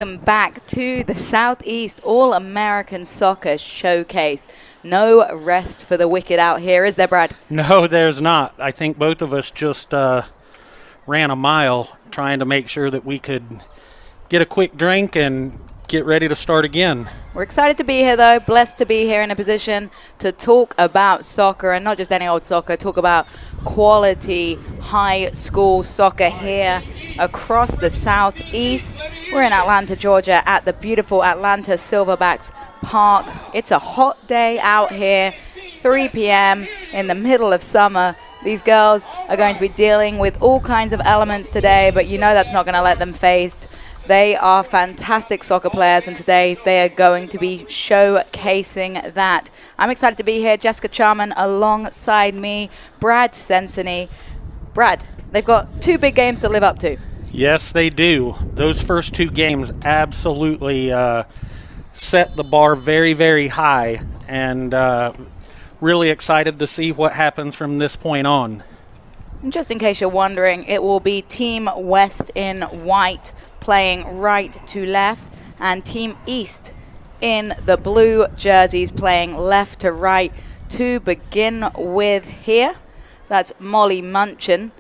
Welcome back to the Southeast All-American Soccer Showcase. No rest for the wicked out here, is there, Brad? No, there's not. I think both of us just ran a mile trying to make sure that we could get a quick drink and get ready to start again. We're excited to be here, though. Blessed to be here in a position to talk about soccer, and not just any old soccer, talk about quality high school soccer here across the Southeast. We're in Atlanta, Georgia at the beautiful Atlanta Silverbacks Park. It's a hot day out here, 3 p.m. in the middle of summer. These girls are going to be dealing with all kinds of elements today, but you know that's not going to let them phased. They are fantastic soccer players, and today they are going to be showcasing that. I'm excited to be here. Jessica Charman alongside me, Brad Sensony. Brad, they've got two big games to live up to. Yes, they do. Those first two games absolutely set the bar very, very high, and really excited to see what happens from this point on. And just in case you're wondering, it will be Team West in white playing right to left, and Team East in the blue jerseys playing left to right to begin with here. That's Molly Munchin.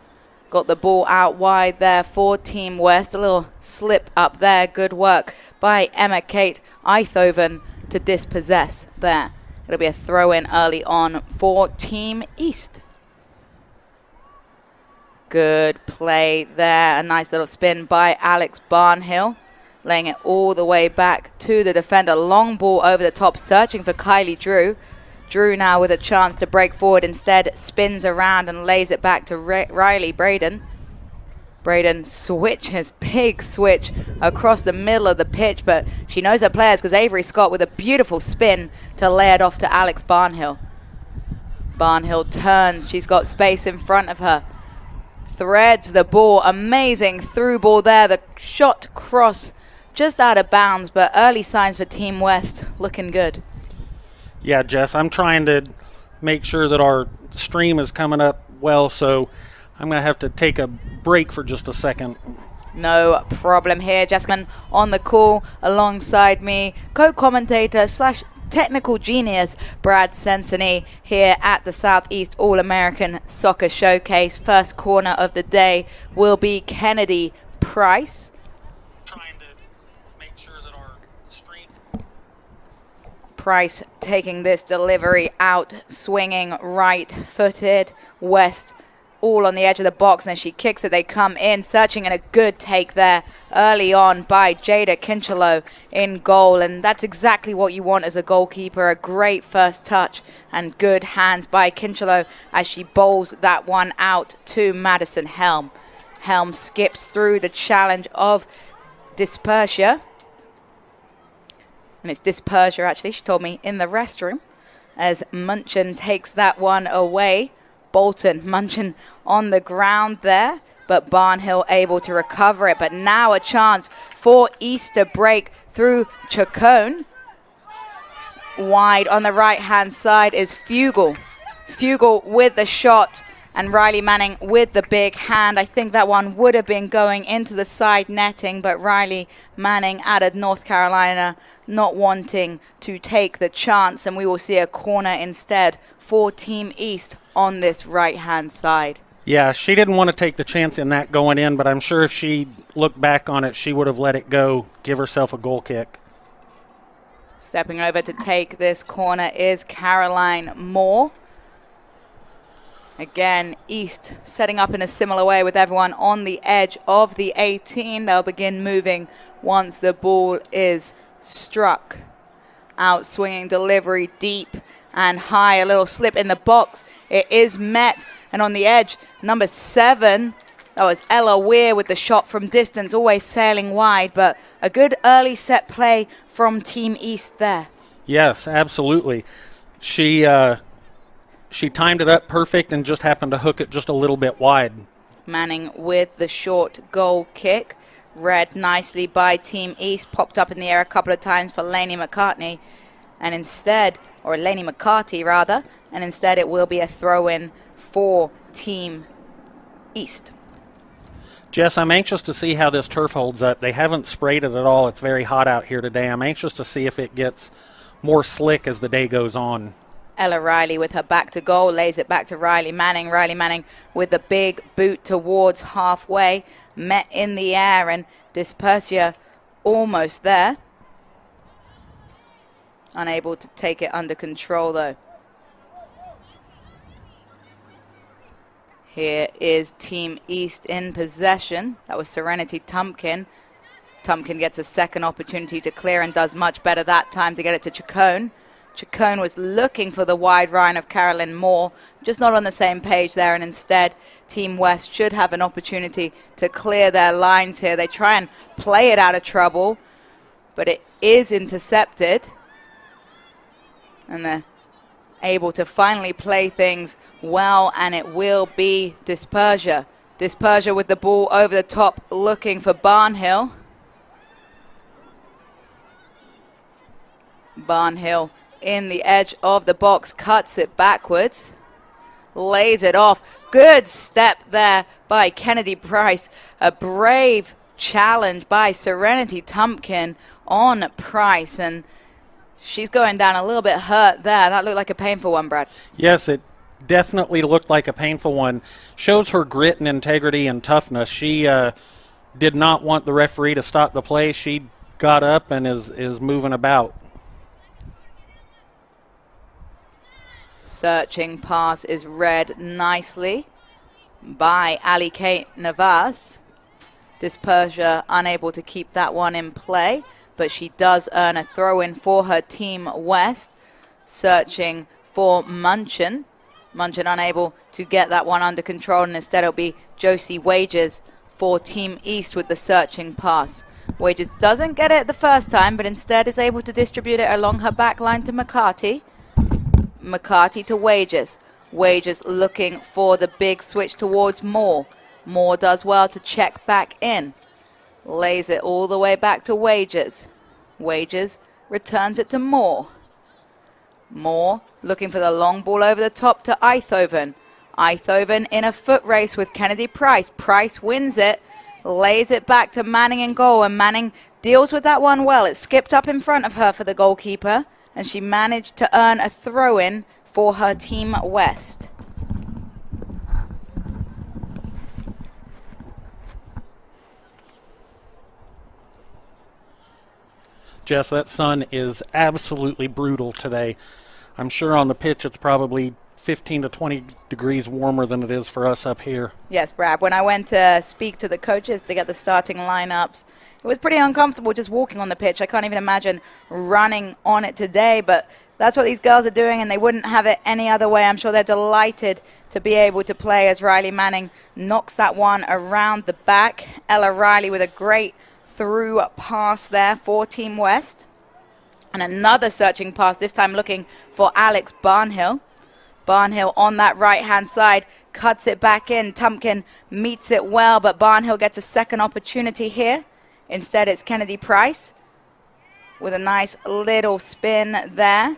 Got the ball out wide there for Team West. A little slip up there. Good work by Emma Kate Eithoven to dispossess there. It'll be a throw-in early on for Team East. Good play there. A nice little spin by Alex Barnhill, laying it all the way back to the defender. Long ball over the top, searching for Kylie Drew. Drew now with a chance to break forward. Instead, spins around and lays it back to Riley Braden. Braden switches, big switch across the middle of the pitch, but she knows her players because Avery Scott with a beautiful spin to lay it off to Alex Barnhill. Barnhill turns. She's got space in front of her. Threads the ball. Amazing through ball there. The shot cross just out of bounds, but early signs for Team West looking good. Yeah, Jess, I'm trying to make sure that our stream is coming up well, so I'm going to have to take a break for just a second. No problem here. Jessica on the call alongside me, co-commentator / technical genius Brad Sensony here at the Southeast All-American Soccer Showcase. First corner of the day will be Kennedy Price. Trying to make sure that our stream... Price taking this delivery out, swinging right-footed. West all on the edge of the box, and then she kicks it. They come in, searching, and a good take there early on by Jada Kinchelow in goal, and that's exactly what you want as a goalkeeper. A great first touch and good hands by Kinchelow as she bowls that one out to Madison Helm. Helm skips through the challenge of Dispersia, and it's Dispersia actually, she told me, in the restroom, as Munchin takes that one away. Bolton, Munchin on the ground there, but Barnhill able to recover it. But now a chance for East to break through Chacon. Wide on the right-hand side is Fugel. Fugel with the shot, and Riley Manning with the big hand. I think that one would have been going into the side netting, but Riley Manning out of North Carolina not wanting to take the chance, and we will see a corner instead for Team East on this right-hand side. Yeah, she didn't want to take the chance in that going in, but I'm sure if she looked back on it, she would have let it go, give herself a goal kick. Stepping over to take this corner is Caroline Moore. Again, East setting up in a similar way with everyone on the edge of the 18. They'll begin moving once the ball is struck. Out swinging delivery deep and high, a little slip in the box. It is met, and on the edge, number 7, that was Ella Weir with the shot from distance, always sailing wide, but a good early set play from Team East there. Yes, absolutely. She timed it up perfect and just happened to hook it just a little bit wide. Manning with the short goal kick. Read nicely by Team East, popped up in the air a couple of times for Lainey McCartney, and instead, or Lainey McCarty rather, and instead it will be a throw-in for Team East. Jess, I'm anxious to see how this turf holds up. They haven't sprayed it at all. It's very hot out here today. I'm anxious to see if it gets more slick as the day goes on. Ella Riley with her back to goal, lays it back to Riley Manning. Riley Manning with the big boot towards halfway, met in the air, and Dispersia almost there. Unable to take it under control, though. Here is Team East in possession. That was Serenity Tumpkin. Tumpkin gets a second opportunity to clear and does much better that time to get it to Chacon. Chacon was looking for the wide run of Carolyn Moore, just not on the same page there, and instead Team West should have an opportunity to clear their lines here. They try and play it out of trouble, but it is intercepted. And they're able to finally play things well, and it will be Dispersia. Dispersia with the ball over the top, looking for Barnhill. Barnhill in the edge of the box, cuts it backwards, lays it off. Good step there by Kennedy Price. A brave challenge by Serenity Tumpkin on Price, and she's going down a little bit hurt there. That looked like a painful one, Brad. Yes, it definitely looked like a painful one. Shows her grit and integrity and toughness. She did not want the referee to stop the play. She got up and is moving about. Searching pass is read nicely by Ali Kate Navas. Dispersia unable to keep that one in play, but she does earn a throw-in for her Team West. Searching for Munchin. Munchin unable to get that one under control, and instead it'll be Josie Wages for Team East with the searching pass. Wages doesn't get it the first time, but instead is able to distribute it along her back line to McCarty. McCarty to Wages. Wages looking for the big switch towards Moore. Moore does well to check back in. Lays it all the way back to Wages. Wages returns it to Moore. Moore looking for the long ball over the top to Eithoven. Eithoven in a foot race with Kennedy Price. Price wins it, lays it back to Manning in goal, and Manning deals with that one well. It skipped up in front of her for the goalkeeper, and she managed to earn a throw-in for her Team West. Jess, that sun is absolutely brutal today. I'm sure on the pitch it's probably 15 to 20 degrees warmer than it is for us up here. Yes, Brad. When I went to speak to the coaches to get the starting lineups, it was pretty uncomfortable just walking on the pitch. I can't even imagine running on it today, but that's what these girls are doing, and they wouldn't have it any other way. I'm sure they're delighted to be able to play as Riley Manning knocks that one around the back. Ella Riley with a great through pass there for Team West. And another searching pass, this time looking for Alex Barnhill. Barnhill on that right-hand side, cuts it back in. Tumpkin meets it well, but Barnhill gets a second opportunity here. Instead, it's Kennedy Price with a nice little spin there.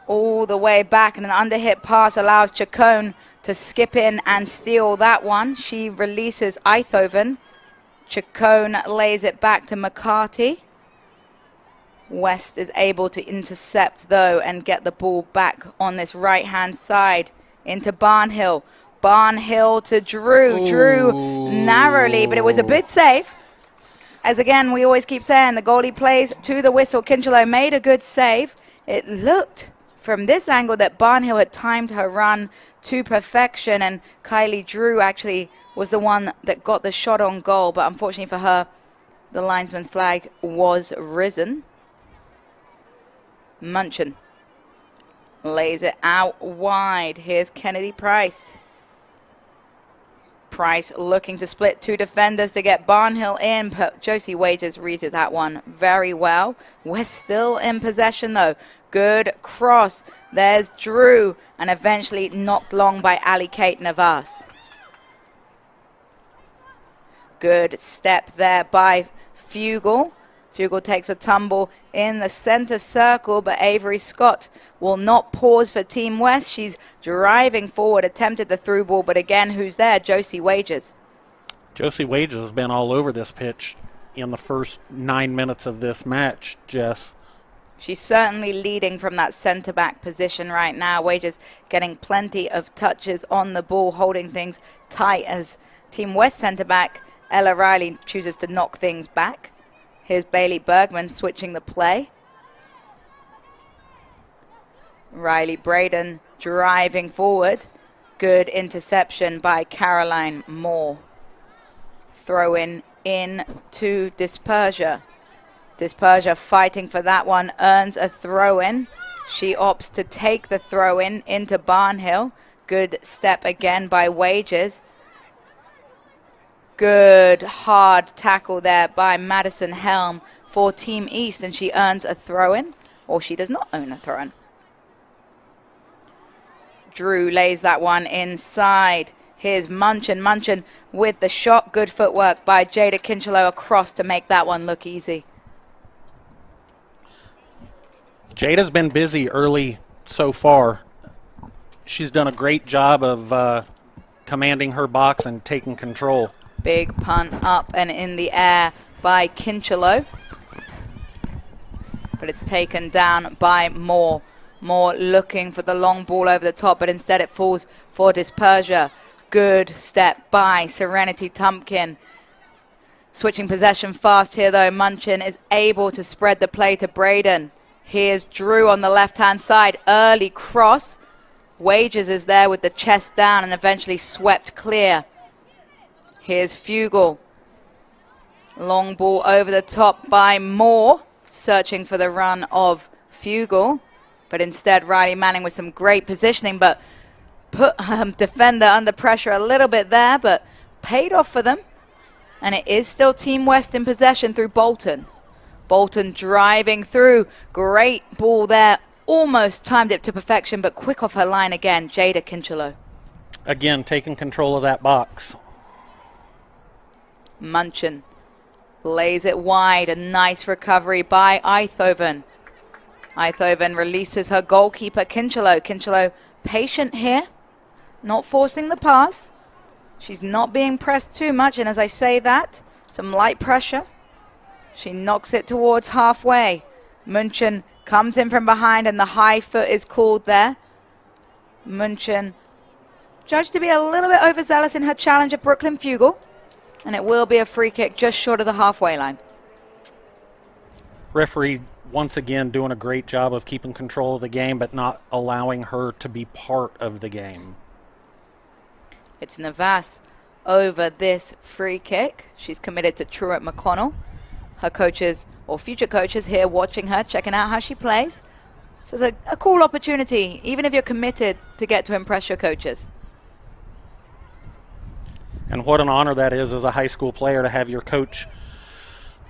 All the way back, and an underhit pass allows Chacon to skip in and steal that one. She releases Eithoven. Chacon lays it back to McCarty. West is able to intercept, though, and get the ball back on this right-hand side into Barnhill. Barnhill to Drew. Ooh. Drew narrowly, but it was a bit safe. As, again, we always keep saying, the goalie plays to the whistle. Kincheloe made a good save. It looked from this angle that Barnhill had timed her run to perfection, and Kylie Drew actually was the one that got the shot on goal, but unfortunately for her, the linesman's flag was risen. Munchin lays it out wide. Here's Kennedy Price. Price looking to split two defenders to get Barnhill in, but Josie Wages reads that one very well. We're still in possession, though. Good cross. There's Drew, and eventually knocked long by Ali Kate Navas. Good step there by Fugel. Fugel takes a tumble in the center circle, but Avery Scott will not pause for Team West. She's driving forward, attempted the through ball, but again, who's there? Josie Wages. Josie Wages has been all over this pitch in the first 9 minutes of this match, Jess. She's certainly leading from that centre-back position right now. Wages getting plenty of touches on the ball, holding things tight as Team West centre-back Ella Riley chooses to knock things back. Here's Bailey Bergman switching the play. Riley Braden driving forward. Good interception by Caroline Moore. Throw in to Dispersia. Dispersia fighting for that one, earns a throw-in. She opts to take the throw-in into Barnhill. Good step again by Wages. Good hard tackle there by Madison Helm for Team East, and she earns a throw-in, or she does not own a throw-in. Drew lays that one inside. Here's Munchin with the shot. Good footwork by Jada Kinchelow across to make that one look easy. Jada's been busy early so far. She's done a great job of commanding her box and taking control. Big punt up and in the air by Kinchelow. But it's taken down by Moore. Moore looking for the long ball over the top, but instead it falls for Dispersia. Good step by Serenity Tumpkin. Switching possession fast here though. Munchin is able to spread the play to Braden. Here's Drew on the left-hand side. Early cross. Wages is there with the chest down and eventually swept clear. Here's Fugel. Long ball over the top by Moore. Searching for the run of Fugel. But instead, Riley Manning with some great positioning, but put defender under pressure a little bit there, but paid off for them. And it is still Team West in possession through Bolton. Bolton driving through. Great ball there. Almost timed it to perfection, but quick off her line again. Jada Kinchelow. Again, taking control of that box. Munchin lays it wide. A nice recovery by Einthoven. Einthoven releases her goalkeeper, Kinchelow. Kinchelow patient here, not forcing the pass. She's not being pressed too much, and as I say that, some light pressure. She knocks it towards halfway. Munchin comes in from behind, and the high foot is called there. Munchin judged to be a little bit overzealous in her challenge of Brooklyn Fugel, and it will be a free kick just short of the halfway line. Referee once again doing a great job of keeping control of the game, but not allowing her to be part of the game. It's Navas over this free kick. She's committed to Truett McConnell. Her coaches, or future coaches, here watching her, checking out how she plays. So it's a cool opportunity, even if you're committed, to get to impress your coaches. And what an honor that is as a high school player to have your coach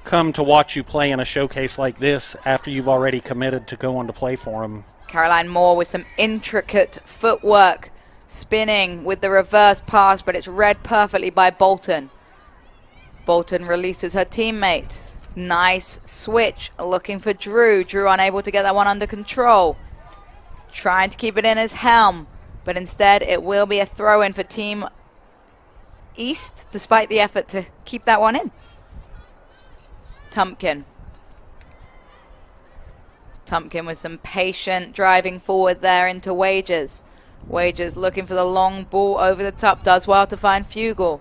come to watch you play in a showcase like this after you've already committed to go on to play for him. Caroline Moore with some intricate footwork, spinning with the reverse pass, but it's read perfectly by Bolton. Bolton releases her teammate. Nice switch, looking for Drew. Drew unable to get that one under control. Trying to keep it in as Helm, but instead it will be a throw-in for Team East, despite the effort to keep that one in. Tumpkin. Tumpkin with some patient driving forward there into Wages. Wages looking for the long ball over the top. Does well to find Fugel.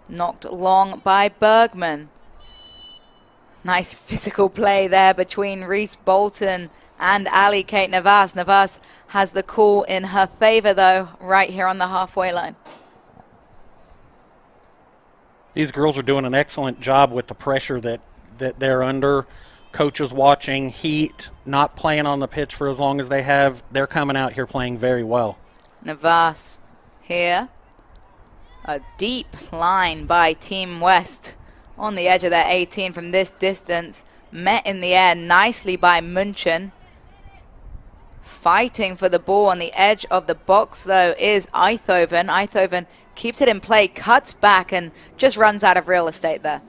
Knocked long by Bergman. Nice physical play there between Reese Bolton and Ali Kate Navas. Navas has the call in her favor, though, right here on the halfway line. These girls are doing an excellent job with the pressure that they're under. Coaches watching, heat, not playing on the pitch for as long as they have. They're coming out here playing very well. Navas here. A deep line by Team West on the edge of their 18 from this distance. Met in the air nicely by Munchin. Fighting for the ball on the edge of the box, though, is Einthoven. Einthoven keeps it in play, cuts back, and just runs out of real estate there.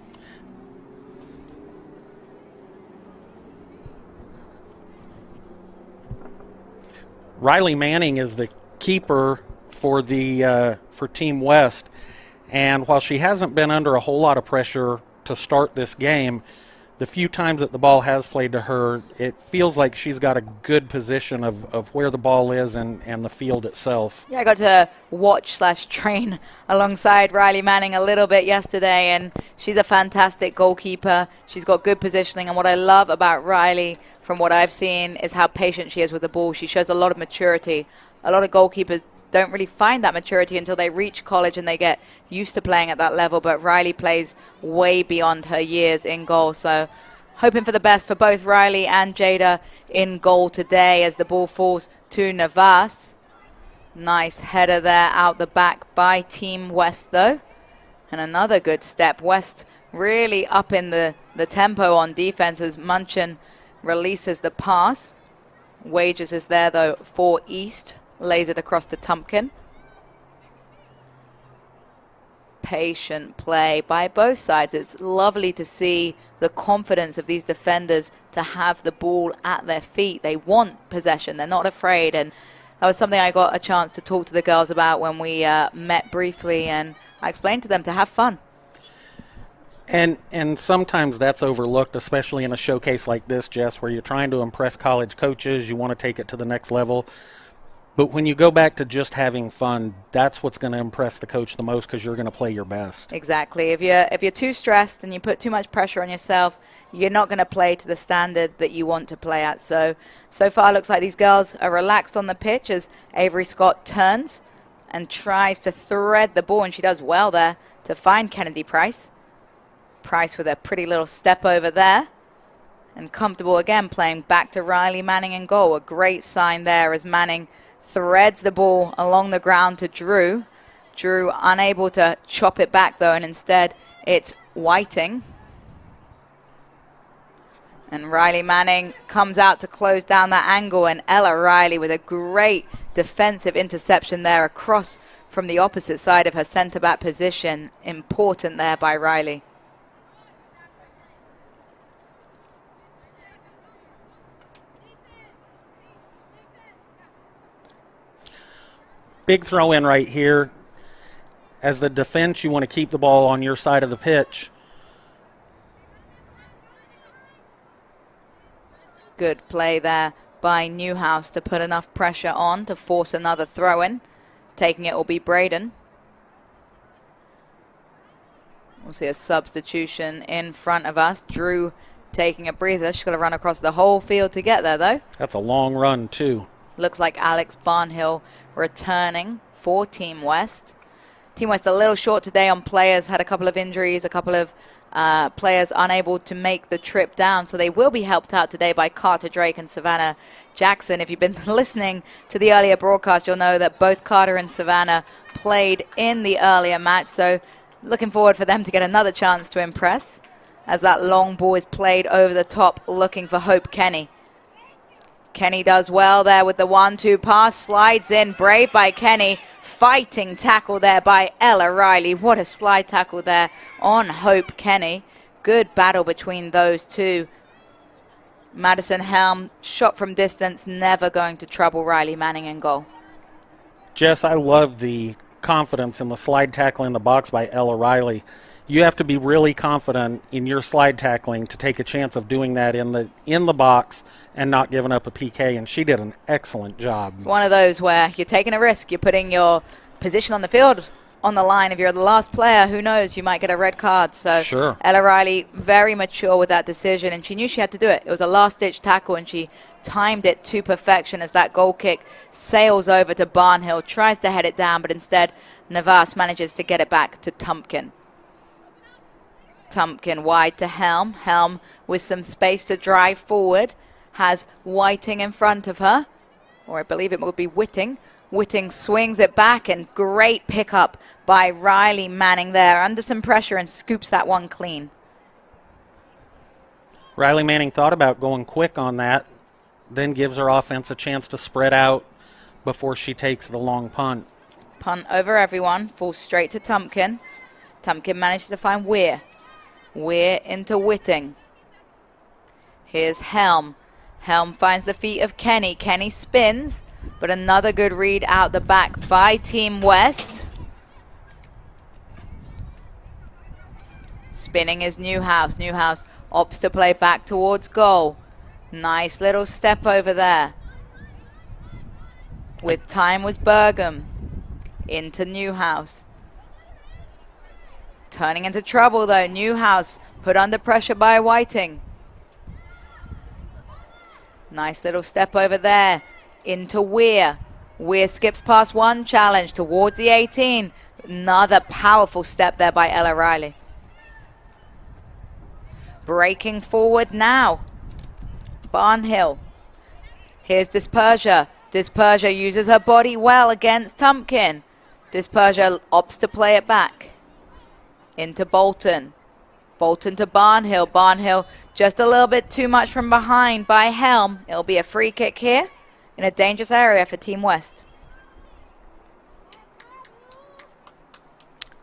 Riley Manning is the keeper for the for Team West, And while she hasn't been under a whole lot of pressure to start this game, the few times that the ball has played to her, it feels like she's got a good position of where the ball is and the field itself. Yeah, I got to watch/train alongside Riley Manning a little bit yesterday, and she's a fantastic goalkeeper. She's got good positioning, and what I love about Riley, from what I've seen, is how patient she is with the ball. She shows a lot of maturity. A lot of goalkeepers don't really find that maturity until they reach college and they get used to playing at that level, but Riley plays way beyond her years in goal. So hoping for the best for both Riley and Jada in goal today as the ball falls to Navas. Nice header there out the back by Team West though, and another good step. West really up in the tempo on defense as Munchin releases the pass. Wages is there though for East. Lays it across to Tumpkin. Patient play by both sides. It's lovely to see the confidence of these defenders to have the ball at their feet. They want possession. They're not afraid. And that was something I got a chance to talk to the girls about when we met briefly. And I explained to them to have fun. And sometimes that's overlooked, especially in a showcase like this, Jess, where you're trying to impress college coaches. You want to take it to the next level. But when you go back to just having fun, that's what's going to impress the coach the most, because you're going to play your best. Exactly. If you're too stressed and you put too much pressure on yourself, you're not going to play to the standard that you want to play at. So far, it looks like these girls are relaxed on the pitch as Avery Scott turns and tries to thread the ball, and she does well there to find Kennedy Price. Price with a pretty little step over there. And comfortable again, playing back to Riley Manning in goal. A great sign there as Manning threads the ball along the ground to Drew. Drew unable to chop it back though, and instead it's Whiting. And Riley Manning comes out to close down that angle, and Ella Riley with a great defensive interception there across from the opposite side of her centre back position. Important there by Riley. Big throw in right here. As the defense, you want to keep the ball on your side of the pitch. Good play there by Newhouse to put enough pressure on to force another throw in. Taking it will be Braden. We'll see a substitution in front of us. Drew taking a breather. She's got to run across the whole field to get there though. That's a long run too. Looks like Alex Barnhill returning for Team West. Team West a little short today on players, had a couple of injuries, a couple of players unable to make the trip down, so they will be helped out today by Carter Drake and Savannah Jackson. If you've been listening to the earlier broadcast, you'll know that both Carter and Savannah played in the earlier match, so looking forward for them to get another chance to impress as that long ball is played over the top, looking for Hope Kenny. Kenny does well there with the 1-2 pass, slides in, brave by Kenny, fighting tackle there by Ella Riley. What a slide tackle there on Hope Kenny. Good battle between those two. Madison Helm, shot from distance, never going to trouble Riley Manning in goal. Jess, I love the confidence in the slide tackle in the box by Ella Riley. You have to be really confident in your slide tackling to take a chance of doing that in the box and not giving up a PK, and she did an excellent job. It's one of those where you're taking a risk. You're putting your position on the field on the line. If you're the last player, who knows, you might get a red card. So sure. Ella Riley, very mature with that decision, and she knew she had to do it. It was a last-ditch tackle, and she timed it to perfection as that goal kick sails over to Barnhill, tries to head it down, but instead Navas manages to get it back to Tumpkin. Tumpkin wide to Helm. Helm with some space to drive forward. Has Whiting in front of her. Or I believe it would be Whiting. Whiting swings it back, and great pickup by Riley Manning there. Under some pressure and scoops that one clean. Riley Manning thought about going quick on that, then gives her offense a chance to spread out before she takes the long punt. Punt over everyone. Falls straight to Tumpkin. Tumpkin manages to find Weir. Weir into Whiting. Here's Helm. Helm finds the feet of Kenny. Kenny spins, but another good read out the back by Team West. Spinning is Newhouse. Newhouse opts to play back towards goal. Nice little step over there. With time was Bergam. Into Newhouse. Turning into trouble though. Newhouse put under pressure by Whiting. Nice little step over there. Into Weir. Weir skips past one challenge towards the 18. Another powerful step there by Ella Riley. Breaking forward now. Barnhill. Here's Dispersia. Dispersia uses her body well against Tumpkin. Dispersia opts to play it back. Into Bolton. Bolton to Barnhill. Barnhill just a little bit too much from behind by Helm. It'll be a free kick here in a dangerous area for Team West.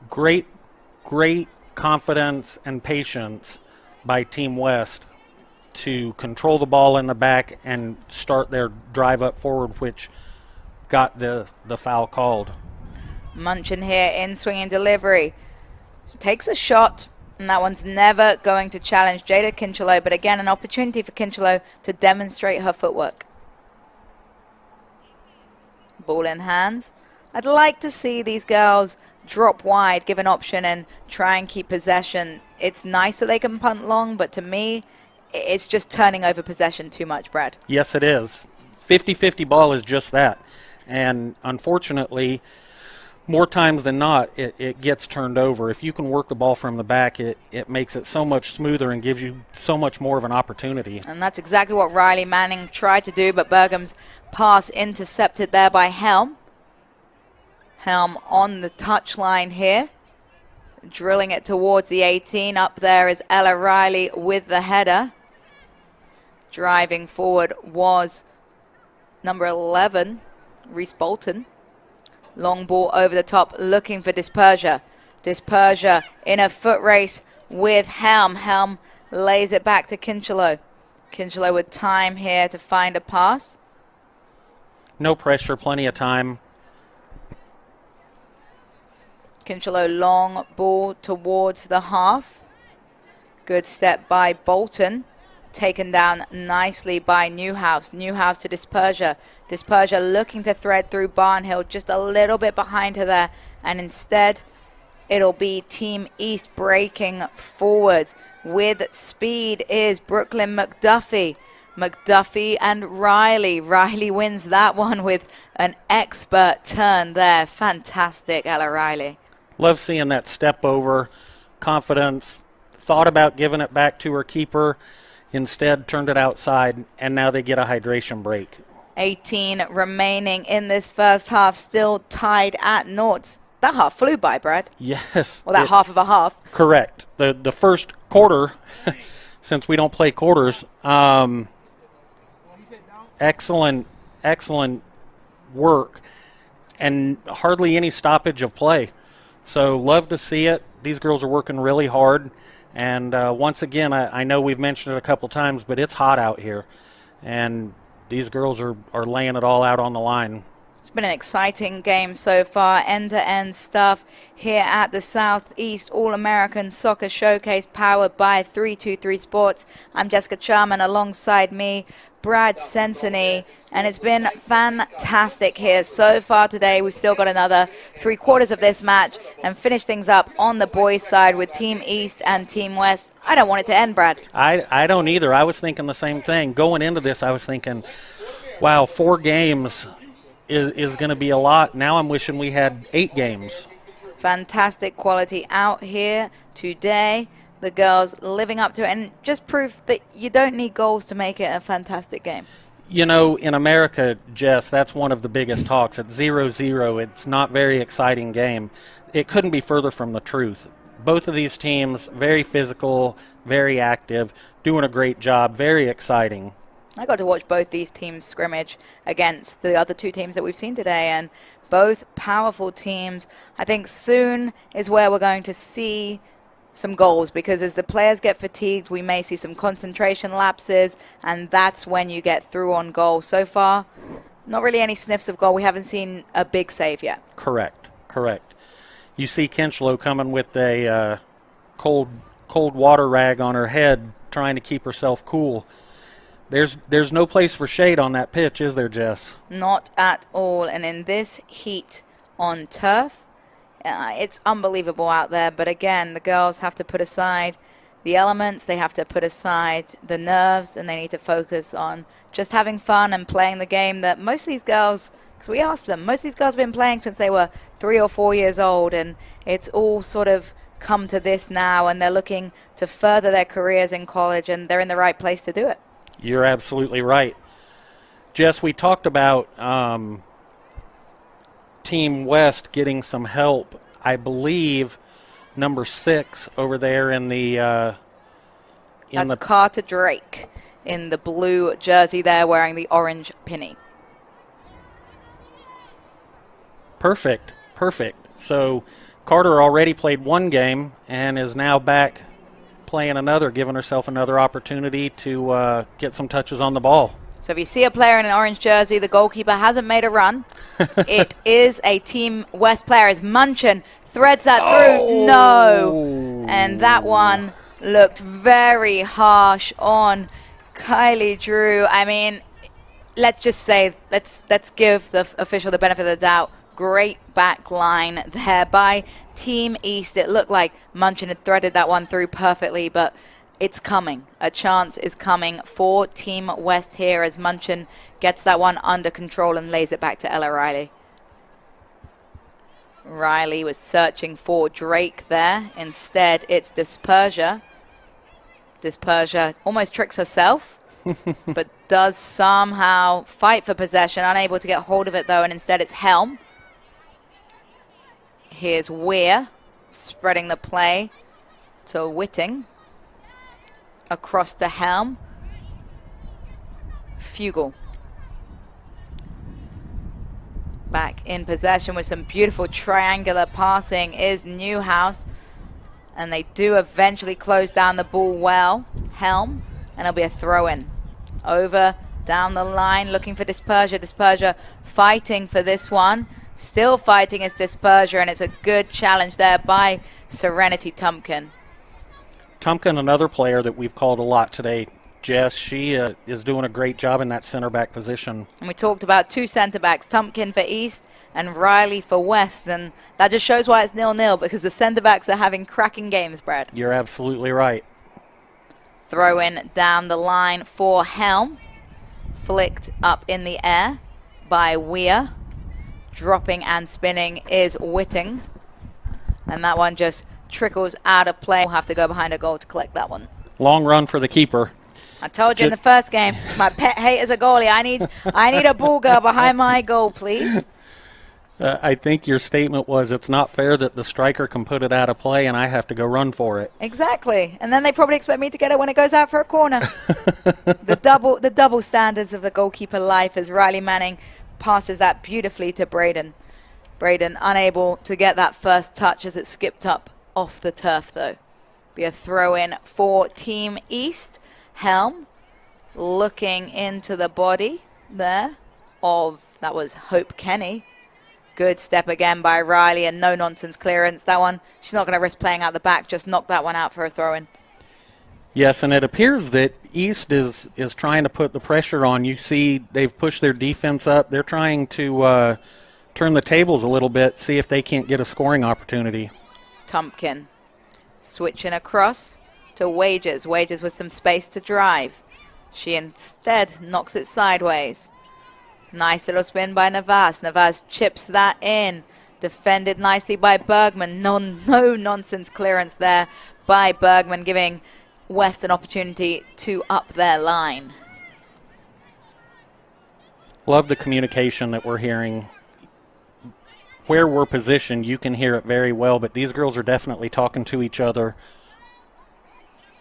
Great confidence and patience by Team West to control the ball in the back and start their drive up forward, which got the foul called. Munchin here in swinging delivery. Takes a shot, and that one's never going to challenge Jada Kinchelow, but again, an opportunity for Kinchelow to demonstrate her footwork. Ball in hands. I'd like to see these girls drop wide, give an option, and try and keep possession. It's nice that they can punt long, but to me, it's just turning over possession too much, Brad. Yes, it is. 50-50 ball is just that. And unfortunately, more times than not, it gets turned over. If you can work the ball from the back, it makes it so much smoother and gives you so much more of an opportunity. And that's exactly what Riley Manning tried to do, but Bergam's pass intercepted there by Helm. Helm on the touchline here, drilling it towards the 18. Up there is Ella Riley with the header. Driving forward was number 11, Reese Bolton. Long ball over the top, looking for Dispersia. Dispersia in a foot race with Helm. Helm lays it back to Kinchelow. Kinchelow with time here to find a pass. No pressure, plenty of time. Kinchelow long ball towards the half. Good step by Bolton. Taken down nicely by Newhouse. Newhouse to Dispersia. Dispersia looking to thread through Barnhill, just a little bit behind her there. And instead, it'll be Team East breaking forwards. With speed is Brooklyn McDuffie. McDuffie and Riley. Riley wins that one with an expert turn there. Fantastic, Ella Riley. Love seeing that step over, confidence, thought about giving it back to her keeper, instead turned it outside, and now they get a hydration break. 18 remaining in this first half, still tied at noughts. That half flew by, Brad. Yes. Well, that half of a half. Correct. The first quarter, since we don't play quarters, excellent work and hardly any stoppage of play. So love to see it. These girls are working really hard. And once again, I know we've mentioned it a couple times, but it's hot out here. And these girls are laying it all out on the line. It's been an exciting game so far. End-to-end stuff here at the Southeast All-American Soccer Showcase, powered by 323 Sports. I'm Jessica Charman. Alongside me, Brad Sensony, and it's been fantastic here so far today. We've still got another 3/4 of this match and finish things up on the boys' side with Team East and Team West. I don't want it to end, Brad. I don't either. I was thinking the same thing. Going into this, I was thinking, wow, 4 games is going to be a lot. Now I'm wishing we had 8 games. Fantastic quality out here today. The girls living up to it, and just proof that you don't need goals to make it a fantastic game. You know, in America, Jess, that's one of the biggest talks. At 0-0, it's not very exciting game. It couldn't be further from the truth. Both of these teams, very physical, very active, doing a great job, very exciting. I got to watch both these teams scrimmage against the other 2 teams that we've seen today, and both powerful teams. I think soon is where we're going to see some goals, because as the players get fatigued, we may see some concentration lapses, and that's when you get through on goal. So far, not really any sniffs of goal. We haven't seen a big save yet. Correct. You see Kinchelow coming with a cold cold water rag on her head trying to keep herself cool. There's no place for shade on that pitch, is there, Jess? Not at all. And in this heat on turf, it's unbelievable out there. But again, the girls have to put aside the elements. They have to put aside the nerves, and they need to focus on just having fun and playing the game that most of these girls, because we asked them, most of these girls have been playing since they were 3 or 4 years old, and it's all sort of come to this now, and they're looking to further their careers in college, and they're in the right place to do it. You're absolutely right. Jess, we talked about Team West getting some help. I believe number 6 over there in the That's Carter Drake in the blue jersey there, wearing the orange pinny. Perfect. So Carter already played 1 game and is now back playing another, giving herself another opportunity to get some touches on the ball. So if you see a player in an orange jersey, the goalkeeper hasn't made a run. It is a Team West player. As Munchin threads that through. No. And that one looked very harsh on Kylie Drew. I mean, let's just say, let's give the official the benefit of the doubt. Great back line there by Team East. It looked like Munchin had threaded that one through perfectly, but it's coming. A chance is coming for Team West here as Munchin gets that one under control and lays it back to Ella Riley. Riley was searching for Drake there. Instead, it's Dispersia. Dispersia almost tricks herself, but does somehow fight for possession. Unable to get hold of it, though, and instead it's Helm. Here's Weir spreading the play to Whitting. Across to Helm. Fugel. Back in possession with some beautiful triangular passing is Newhouse. And they do eventually close down the ball well. Helm. And it'll be a throw-in. Over, down the line, looking for Dispersia. Dispersia fighting for this one. Still fighting as Dispersia, and it's a good challenge there by Serenity Tumpkin. Tumpkin, another player that we've called a lot today. Jess, she is doing a great job in that center back position. And we talked about 2 center backs, Tumpkin for East and Riley for West, and that just shows why it's 0-0, because the center backs are having cracking games, Brad. You're absolutely right. Throw in down the line for Helm. Flicked up in the air by Weir. Dropping and spinning is Whitting. And that one just trickles out of play. We'll have to go behind a goal to collect that one. Long run for the keeper. I told you in the first game, it's my pet hate as a goalie. I need a ball girl behind my goal, please. I think your statement was, it's not fair that the striker can put it out of play and I have to go run for it. Exactly. And then they probably expect me to get it when it goes out for a corner. The double standards of the goalkeeper life as Riley Manning passes that beautifully to Braden. Braden unable to get that first touch as it skipped up off the turf, though. Be a throw-in for Team East. Helm looking into the body there of, that was Hope Kenny. Good step again by Riley, and no-nonsense clearance. That one, she's not going to risk playing out the back, just knock that one out for a throw-in. Yes, and it appears that East is trying to put the pressure on. You see they've pushed their defense up. They're trying to turn the tables a little bit, see if they can't get a scoring opportunity. Tumpkin switching across to Wages. Wages with some space to drive. She instead knocks it sideways. Nice little spin by Navas. Navas chips that in. Defended nicely by Bergman. No nonsense clearance there by Bergman, giving West an opportunity to up their line. Love the communication that we're hearing. Where we're positioned, you can hear it very well, but these girls are definitely talking to each other.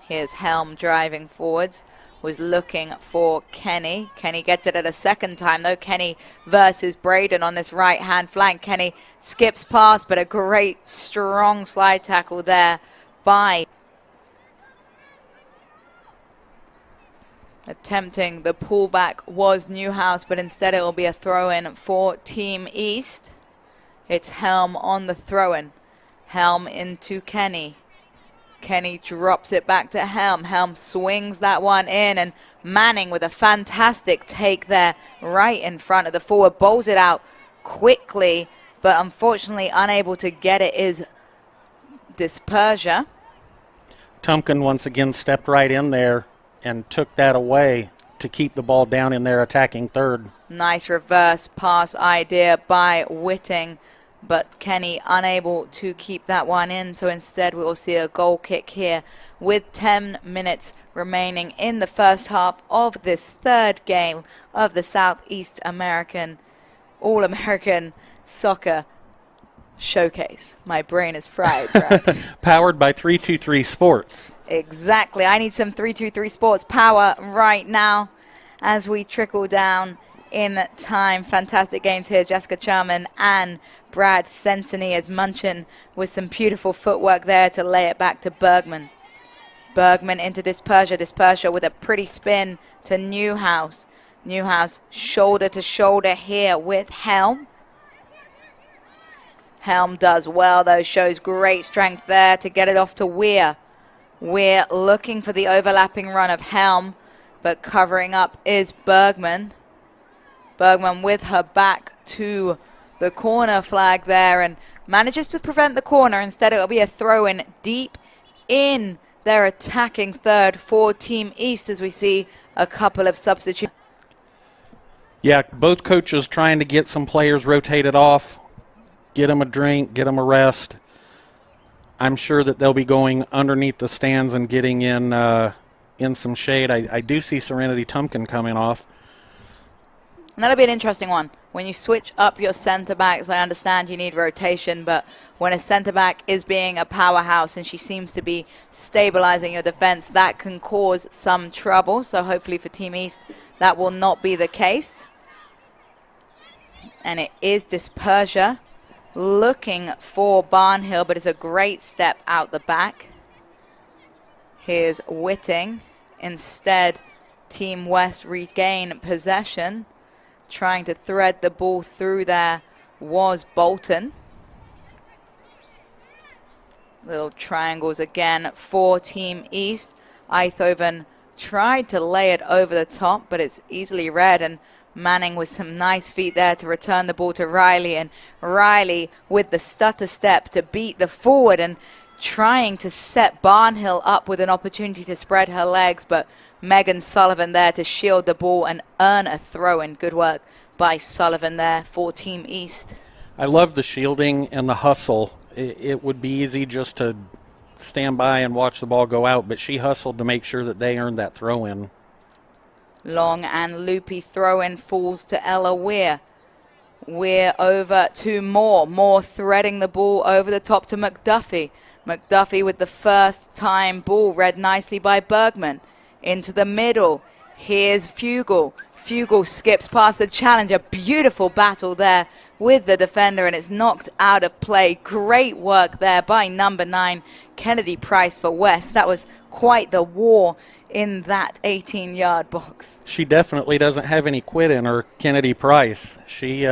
Here's Helm driving forwards. Was looking for Kenny. Kenny gets it at a second time, though. Kenny versus Braden on this right-hand flank. Kenny skips past, but a great, strong slide tackle there by attempting the pullback was Newhouse, but instead it will be a throw-in for Team East. It's Helm on the throw-in. Helm into Kenny. Kenny drops it back to Helm. Helm swings that one in, and Manning with a fantastic take there right in front of the forward. Bowls it out quickly, but unfortunately unable to get it is Dispersia. Tumpkin once again stepped right in there and took that away to keep the ball down in their attacking third. Nice reverse pass idea by Whitting, but Kenny unable to keep that one in, so instead we will see a goal kick here with 10 minutes remaining in the first half of this third game of the Southeast American All-American Soccer Showcase. My brain is fried, Brad. Powered by 323 Sports. Exactly. I need some 323 Sports power right now as we trickle down in time. Fantastic games here. Jessica Charman and Brad Sensini as Munchin with some beautiful footwork there to lay it back to Bergman. Bergman into Dispersia. Dispersia with a pretty spin to Newhouse. Newhouse shoulder to shoulder here with Helm. Helm does well, though, shows great strength there to get it off to Weir. Weir looking for the overlapping run of Helm, but covering up is Bergman. Bergman with her back to the corner flag there and manages to prevent the corner. Instead, it'll be a throw-in deep in their attacking third for Team East as we see a couple of substitutes. Yeah, both coaches trying to get some players rotated off, get them a drink, get them a rest. I'm sure that they'll be going underneath the stands and getting in some shade. I do see Serenity Tumpkin coming off. And that'll be an interesting one. When you switch up your center backs, I understand you need rotation, but when a center back is being a powerhouse and she seems to be stabilizing your defense, that can cause some trouble. So hopefully for Team East, that will not be the case. And it is Dispersia looking for Barnhill, but it's a great step out the back. Here's Whitting. Instead, Team West regain possession. Trying to thread the ball through there was Bolton. Little triangles again for Team East. Einthoven tried to lay it over the top, but it's easily read, and Manning with some nice feet there to return the ball to Riley, and Riley with the stutter step to beat the forward and trying to set Barnhill up with an opportunity to spread her legs, but Megan Sullivan there to shield the ball and earn a throw-in. Good work by Sullivan there for Team East. I love the shielding and the hustle. It would be easy just to stand by and watch the ball go out, but she hustled to make sure that they earned that throw-in. Long and loopy throw-in falls to Ella Weir. Weir over to Moore. Moore threading the ball over the top to McDuffie. McDuffie with the first time ball read nicely by Bergman. Into the middle. Here's Fugel. Fugel skips past the challenger. Beautiful battle there with the defender, and it's knocked out of play. Great work there by number 9, Kennedy Price for West. That was quite the war in that 18-yard box. She definitely doesn't have any quit in her, Kennedy Price. She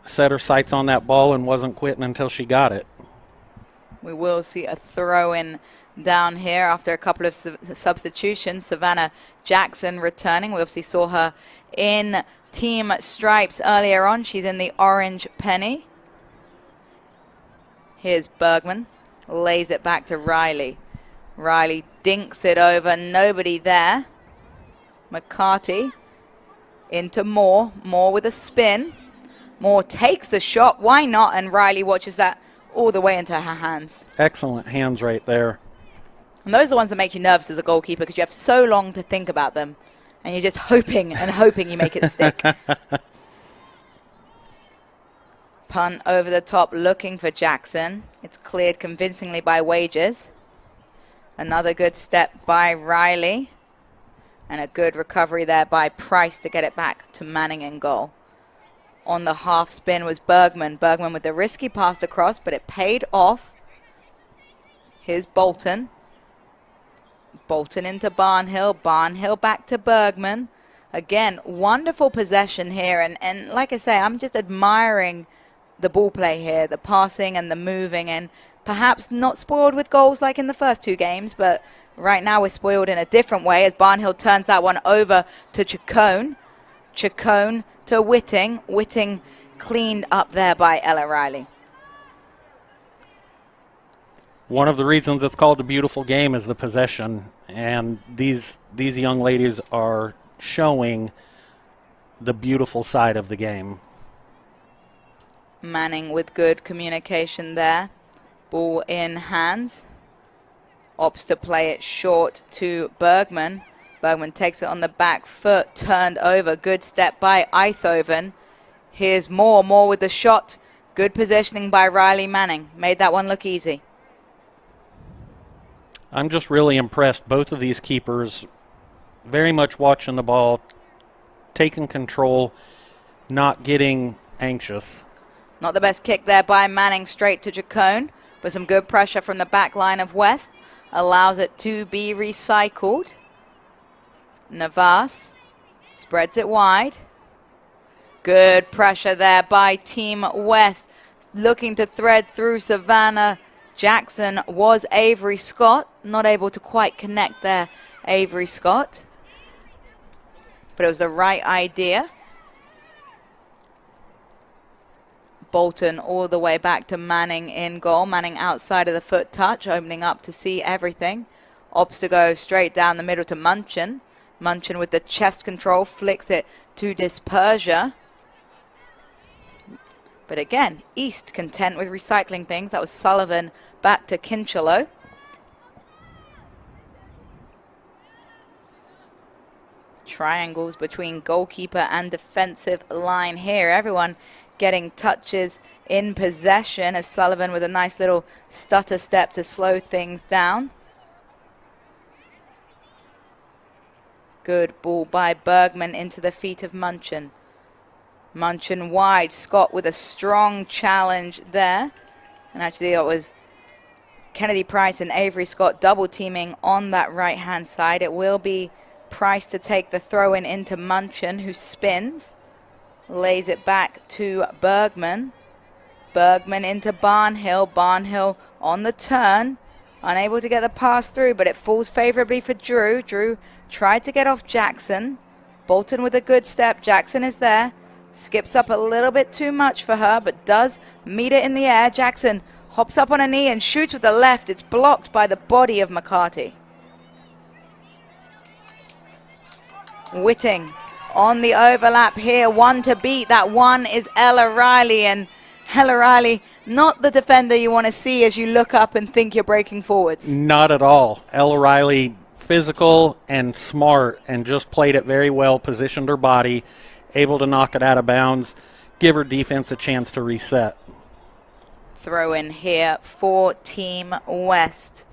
set her sights on that ball and wasn't quitting until she got it. We will see a throw-in down here after a couple of substitutions. Savannah Jackson returning. We obviously saw her in team stripes earlier on. She's in the orange penny. Here's Bergman. Lays it back to Riley. Riley dinks it over. Nobody there. McCarty into Moore. Moore with a spin. Moore takes the shot. Why not? And Riley watches that all the way into her hands. Excellent hands right there. And those are the ones that make you nervous as a goalkeeper because you have so long to think about them. And you're just hoping and hoping you make it stick. Punt over the top looking for Jackson. It's cleared convincingly by Wages. Another good step by Riley. And a good recovery there by Price to get it back to Manning in goal. On the half spin was Bergman. Bergman with the risky pass across, but it paid off. Here's Bolton. Bolton into Barnhill. Barnhill back to Bergman. Again, wonderful possession here. And like I say, I'm just admiring the ball play here, the passing and the moving. And perhaps not spoiled with goals like in the first 2 games, but right now we're spoiled in a different way as Barnhill turns that one over to Chacon. Chacon to Whitting. Whitting cleaned up there by Ella Riley. One of the reasons it's called a beautiful game is the possession, and these young ladies are showing the beautiful side of the game. Manning with good communication there. Ball in hands. Opts to play it short to Bergman. Bergman takes it on the back foot, turned over. Good step by Einthoven. Here's Moore with the shot. Good positioning by Riley Manning. Made that one look easy. I'm just really impressed. Both of these keepers very much watching the ball, taking control, not getting anxious. Not the best kick there by Manning, straight to Chacon, but some good pressure from the back line of West. Allows it to be recycled. Navas spreads it wide. Good pressure there by Team West. Looking to thread through Savannah Jackson was Avery Scott. Not able to quite connect there, Avery Scott. But it was the right idea. Bolton all the way back to Manning in goal. Manning outside of the foot touch, opening up to see everything. Opts to go straight down the middle to Munchin. Munchin with the chest control, flicks it to Dispersia. But again, East content with recycling things. That was Sullivan back to Kincheloe. Triangles between goalkeeper and defensive line here. Everyone getting touches in possession as Sullivan with a nice little stutter step to slow things down. Good ball by Bergman into the feet of Munchin. Munchin wide. Scott with a strong challenge there. And actually it was Kennedy Price and Avery Scott double teaming on that right hand side. It will be Price to take the throw in into Munchin, who spins. Lays it back to Bergman. Bergman into Barnhill. Barnhill on the turn. Unable to get the pass through, but it falls favorably for Drew. Drew tried to get off Jackson. Bolton with a good step. Jackson is there. Skips up a little bit too much for her, but does meet it in the air. Jackson hops up on a knee and shoots with the left. It's blocked by the body of McCarty. Whitting on the overlap here. One to beat. That one is Ella Riley. And Ella Riley, not the defender you want to see as you look up and think you're breaking forwards. Not at all. Ella Riley, physical and smart, and just played it very well, positioned her body, able to knock it out of bounds, give her defense a chance to reset. Throw in here for Team West.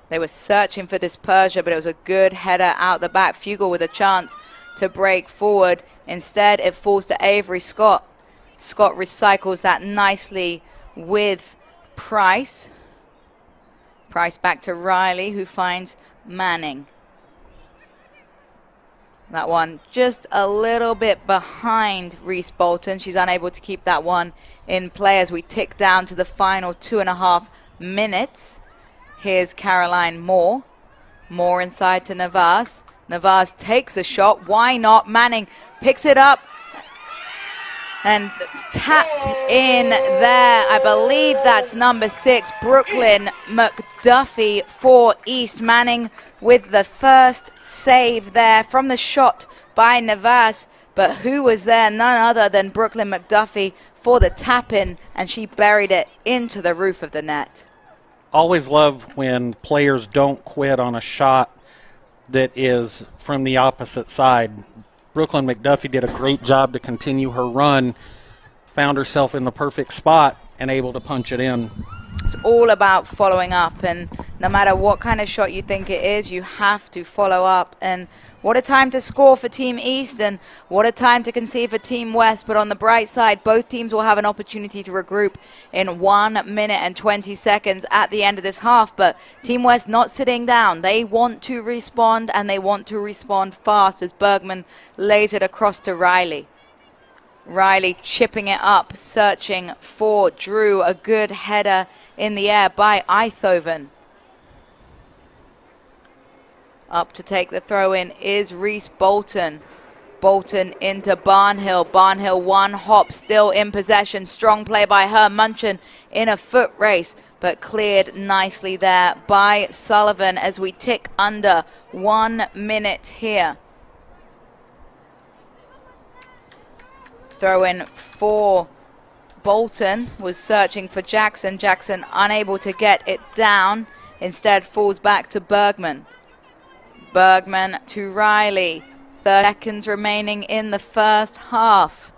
They were searching for Dispersia, but it was a good header out the back. Fugel with a chance to break forward. Instead, it falls to Avery Scott. Scott recycles that nicely with Price. Price back to Riley, who finds Manning. That one just a little bit behind Reese Bolton. She's unable to keep that one in play as we tick down to the final 2.5 minutes. Here's Caroline Moore. Moore inside to Navas. Navas takes a shot. Why not? Manning picks it up. And it's tapped in there. I believe that's number 6, Brooklyn McDuffie for East. Manning with the first save there from the shot by Navas. But who was there? None other than Brooklyn McDuffie for the tap-in. And she buried it into the roof of the net. Always love when players don't quit on a shot that is from the opposite side. Brooklyn McDuffie did a great job to continue her run, found herself in the perfect spot, and able to punch it in. It's all about following up, and no matter what kind of shot you think it is, you have to follow up. And what a time to score for Team East, and what a time to concede for Team West. But on the bright side, both teams will have an opportunity to regroup in 1 minute and 20 seconds at the end of this half. But Team West not sitting down. They want to respond, and they want to respond fast as Bergman lays it across to Riley. Riley chipping it up, searching for Drew. A good header in the air by Einthoven. Up to take the throw in is Reese Bolton. Bolton into Barnhill. Barnhill one hop, still in possession. Strong play by her. Munchin in a foot race, but cleared nicely there by Sullivan as we tick under 1 minute here. Throw in for Bolton, was searching for Jackson. Jackson unable to get it down. Instead falls back to Bergman. Bergman to Riley. 30 seconds remaining in the first half.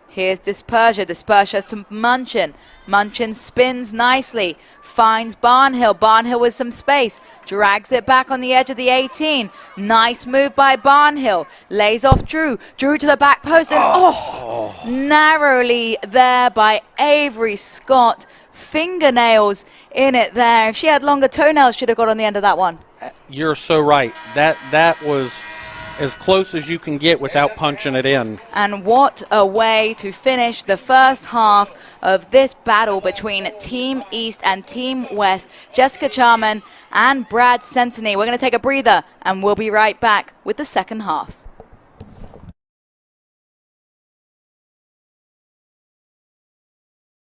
Here's Dispersia. Dispersia to Munchin. Munchin spins nicely. Finds Barnhill. Barnhill with some space. Drags it back on the edge of the 18. Nice move by Barnhill. Lays off Drew. Drew to the back post. And narrowly there by Avery Scott. Fingernails in it there. If she had longer toenails, she'd have got on the end of that one. You're so right. That was as close as you can get without punching it in. And what a way to finish the first half of this battle between Team East and Team West. Jessica Charman and Brad Sensony. We're going to take a breather and we'll be right back with the second half.